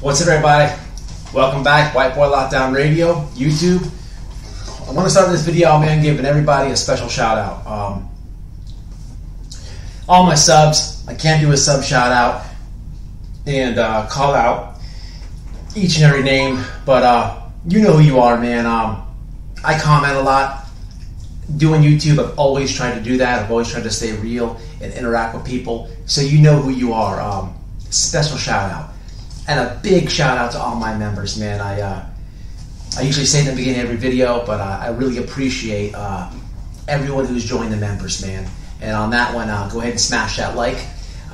What's up, everybody? Welcome back, White Boy Lockdown Radio, YouTube. I want to start this video, man, giving everybody a special shout out. All my subs, I can't do a sub shout out and call out each and every name, but you know who you are, man. I comment a lot. Doing YouTube, I've always tried to do that. I've always tried to stay real and interact with people, so you know who you are. Special shout out. And a big shout out to all my members, man. I usually say it in the beginning of every video, but I really appreciate everyone who's joined the members, man. And on that one, go ahead and smash that like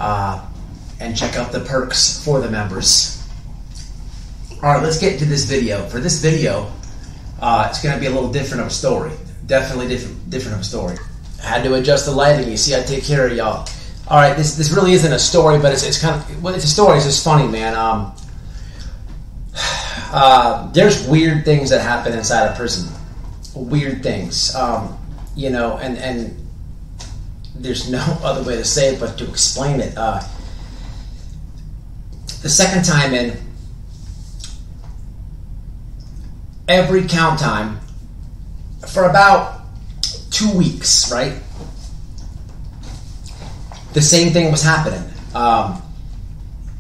and check out the perks for the members. All right, let's get into this video. For this video, it's going to be a little different of a story. Definitely different of a story. I had to adjust the lighting. You see, I take care of y'all. All right, this really isn't a story, but it's kind of, well, it's a story. It's just funny, man. There's weird things that happen inside a prison. Weird things, you know, and there's no other way to say it but to explain it. The second time in, every count time for about 2 weeks, right? The same thing was happening.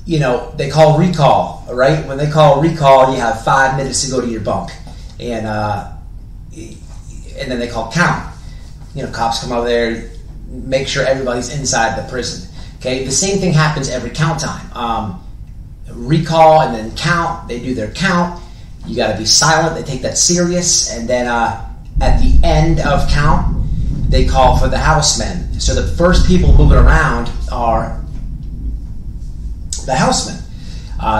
You know, they call recall, right? When they call recall, you have 5 minutes to go to your bunk, and then they call count. You know, cops come over there, make sure everybody's inside the prison. Okay, the same thing happens every count time. Recall and then count. They do their count. You got to be silent. They take that serious, and then at the end of count, they call for the housemen. So the first people moving around are the housemen.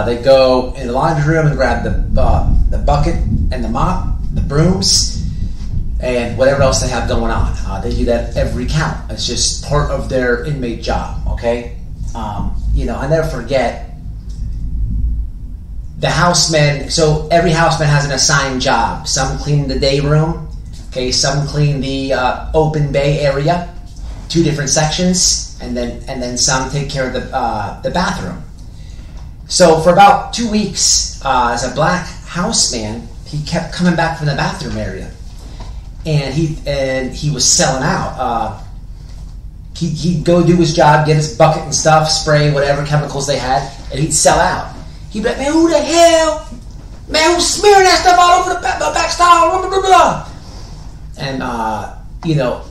They go in the laundry room and grab the bucket and the mop, the brooms, and whatever else they have going on. They do that every count. It's just part of their inmate job, okay? You know, I never forget the housemen. So every houseman has an assigned job. Some clean the day room. Okay, some clean the open bay area, 2 different sections, and then some take care of the bathroom. So for about 2 weeks, as a black houseman, he kept coming back from the bathroom area, and he was selling out. He'd go do his job, get his bucket and stuff, spray whatever chemicals they had, and he'd sell out. He'd be like, "Man, who the hell? Man, who's smearing that stuff all over the back stall? Blah, blah, blah." And, you know,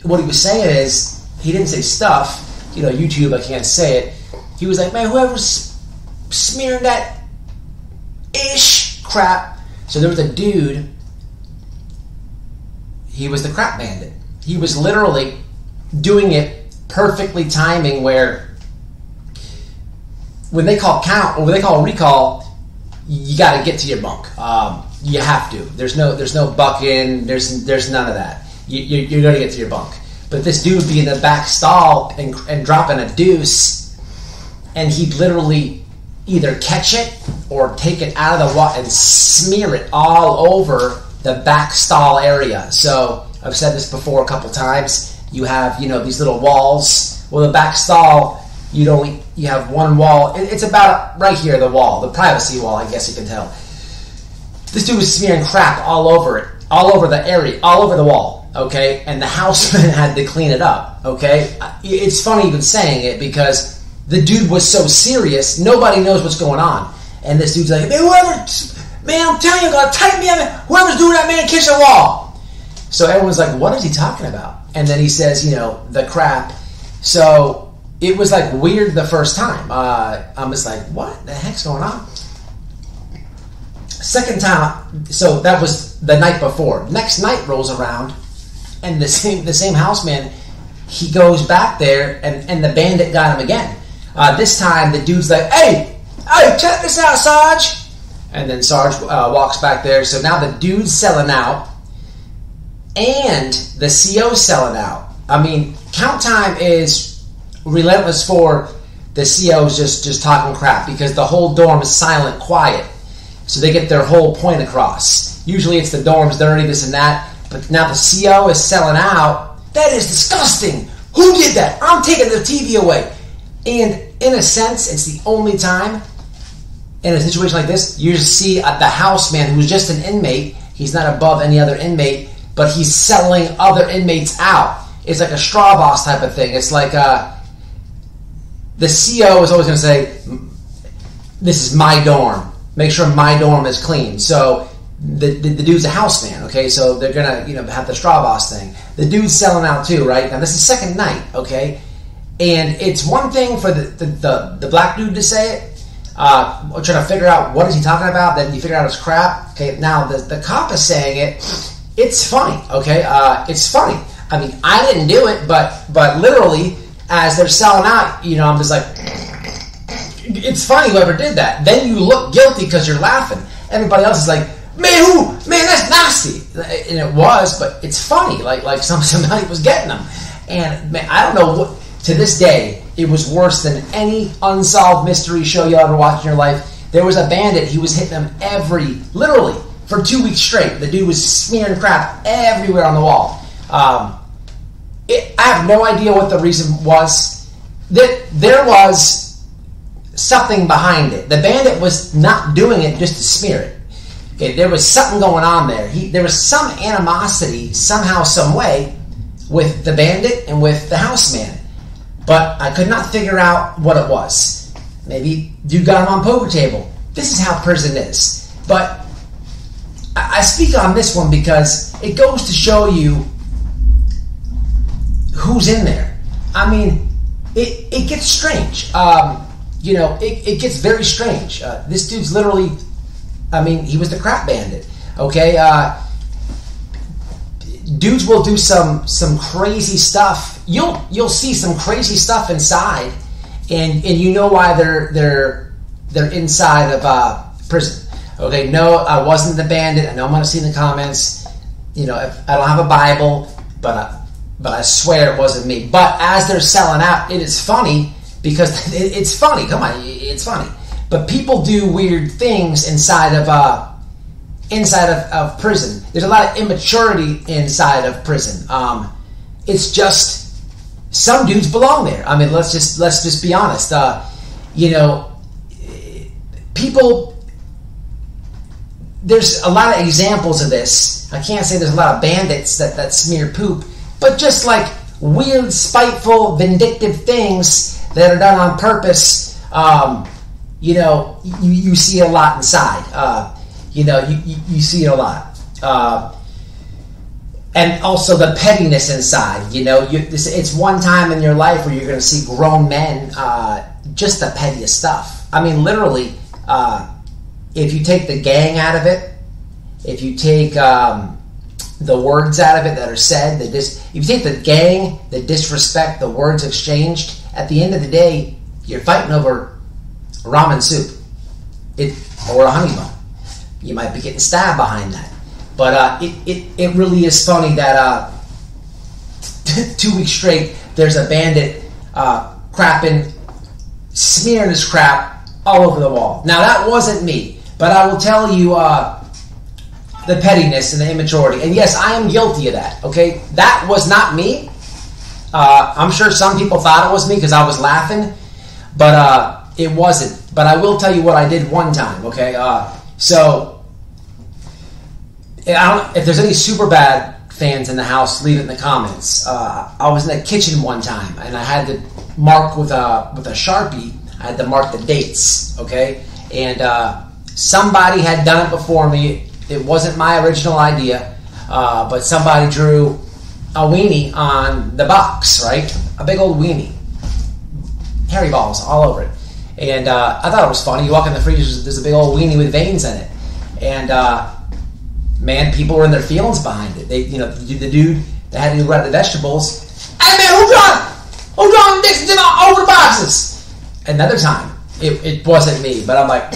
what he was saying is, he didn't say stuff. You know, YouTube, I can't say it. He was like, "Man, whoever's smearing that ish crap." So there was a dude, he was the crap bandit. He was literally doing it perfectly timing, where when they call count, or when they call recall, you got to get to your bunk. You have to. There's no bucking. There's none of that. You're going to get to your bunk. But this dude would be in the back stall and dropping a deuce, and he'd literally either catch it or take it out of the water and smear it all over the back stall area. So I've said this before a couple times. You have, you know, these little walls. Well, the back stall, you have one wall. It's about right here, the wall, the privacy wall, I guess you can tell. This dude was smearing crap all over it, all over the area, all over the wall, okay? And the houseman had to clean it up, okay? It's funny even saying it, because the dude was so serious, nobody knows what's going on. And this dude's like, "Man, I'm telling you, I'm going to tighten me up. Whoever's doing that, man, kiss the wall." So everyone's like, "What is he talking about?" And then he says, you know, the crap. So it was like weird the first time. I'm just like, what the heck's going on? Second time, so that was the night before. Next night rolls around, and the same houseman, he goes back there, and the bandit got him again. This time, the dude's like, hey, check this out, Sarge. And then Sarge walks back there. So now the dude's selling out, and the CO's selling out. I mean, count time is relentless for the CO's just talking crap, because the whole dorm is silent, quiet. So they get their whole point across. Usually it's the dorm's dirty, this and that. But now the CO is selling out. That is disgusting. Who did that? I'm taking the TV away. And in a sense, it's the only time in a situation like this, you just see the house man who's just an inmate. He's not above any other inmate, but he's selling other inmates out. It's like a straw boss type of thing. It's like the CO is always going to say, this is my dorm. Make sure my dorm is clean. So the dude's a house man, okay? So they're going to have the straw boss thing. The dude's selling out too, right? Now this is second night, okay? And it's one thing for the black dude to say it, trying to figure out what is he talking about, then you figure out it's crap. Okay, now the cop is saying it. It's funny, okay? It's funny. I mean, I didn't do it, but literally, as they're selling out, I'm just like, it's funny whoever did that. Then you look guilty because you're laughing. Everybody else is like, man, that's nasty. And it was, but it's funny. Like somebody was getting them. And man, I don't know what. To this day, it was worse than any unsolved mystery show you'll ever watch in your life. There was a bandit. He was hitting them literally, for 2 weeks straight. The dude was smearing crap everywhere on the wall. I have no idea what the reason was. There was something behind it. The bandit was not doing it just to smear it. Okay, there was something going on there. There was some animosity, somehow, some way, with the bandit and with the house man. But I could not figure out what it was. Maybe dude got him on poker table. This is how prison is. But I speak on this one because it goes to show you who's in there. I mean, it gets strange. It gets very strange. This dude's literally, he was the crap bandit. Okay, dudes will do some crazy stuff. You'll see some crazy stuff inside, and you know why they're inside of prison. Okay, no, I wasn't the bandit. I know I'm going to see in the comments. If I don't have a Bible, but I swear it wasn't me. But as they're selling out, it is funny because it's funny. Come on, it's funny. But people do weird things inside of prison. There's a lot of immaturity inside of prison. It's just some dudes belong there. I mean, let's just be honest. People. There's a lot of examples of this. I can't say there's a lot of bandits that smear poop, but just like weird, spiteful, vindictive things that are done on purpose. You see a lot inside. You see it a lot. And also the pettiness inside. It's one time in your life where you're going to see grown men, just the pettiest stuff. I mean, literally, if you take the gang out of it, if you take the words out of it that are said, if you take the gang, the disrespect, the words exchanged, at the end of the day, you're fighting over ramen soup or a honey bun. You might be getting stabbed behind that. But it really is funny that 2 weeks straight, there's a bandit crapping, smearing his crap all over the wall. Now, that wasn't me, but I will tell you the pettiness and the immaturity. And yes, I am guilty of that, okay? That was not me. I'm sure some people thought it was me because I was laughing, but it wasn't. But I will tell you what I did one time, okay? So, if there's any Superbad fans in the house, leave it in the comments. I was in the kitchen one time, and I had to mark with a Sharpie. I had to mark the dates, okay? And somebody had done it before me. It wasn't my original idea, but somebody drew a weenie on the box, right? A big old weenie. Hairy balls all over it. And I thought it was funny. You walk in the freezer, there's a big old weenie with veins in it. And, man, people were in their feelings behind it. They, the dude that had to grab the vegetables. Hey, man, who drawn Dixon over the boxes? Another time, it wasn't me, but I'm like,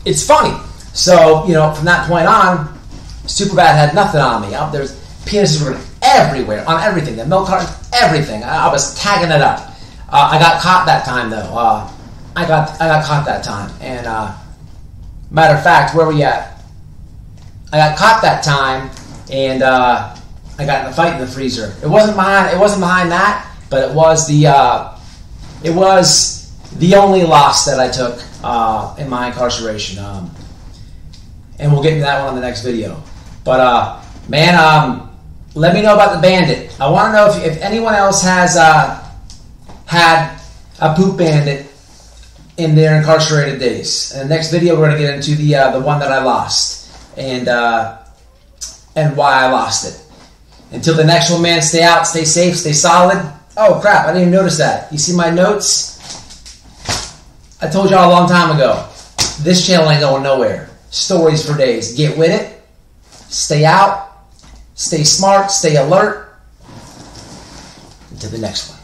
it's funny. So, from that point on, Superbad had nothing on me. There's penises were everywhere, on everything, the milk carton, everything. I was tagging it up. I got caught that time, though. I got caught that time, and matter of fact, where were we at? I got caught that time, and I got in a fight in the freezer. It wasn't behind that, but it was the only loss that I took in my incarceration. And we'll get into that one on the next video. But man, let me know about the bandit. I want to know if anyone else has had a poop bandit in their incarcerated days. In the next video, we're going to get into the one that I lost and why I lost it. Until the next one, man, stay out, stay safe, stay solid. Oh crap, I didn't even notice that. You see my notes? I told y'all a long time ago, this channel ain't going nowhere. Stories for days. Get with it. Stay out. Stay smart. Stay alert. Until the next one.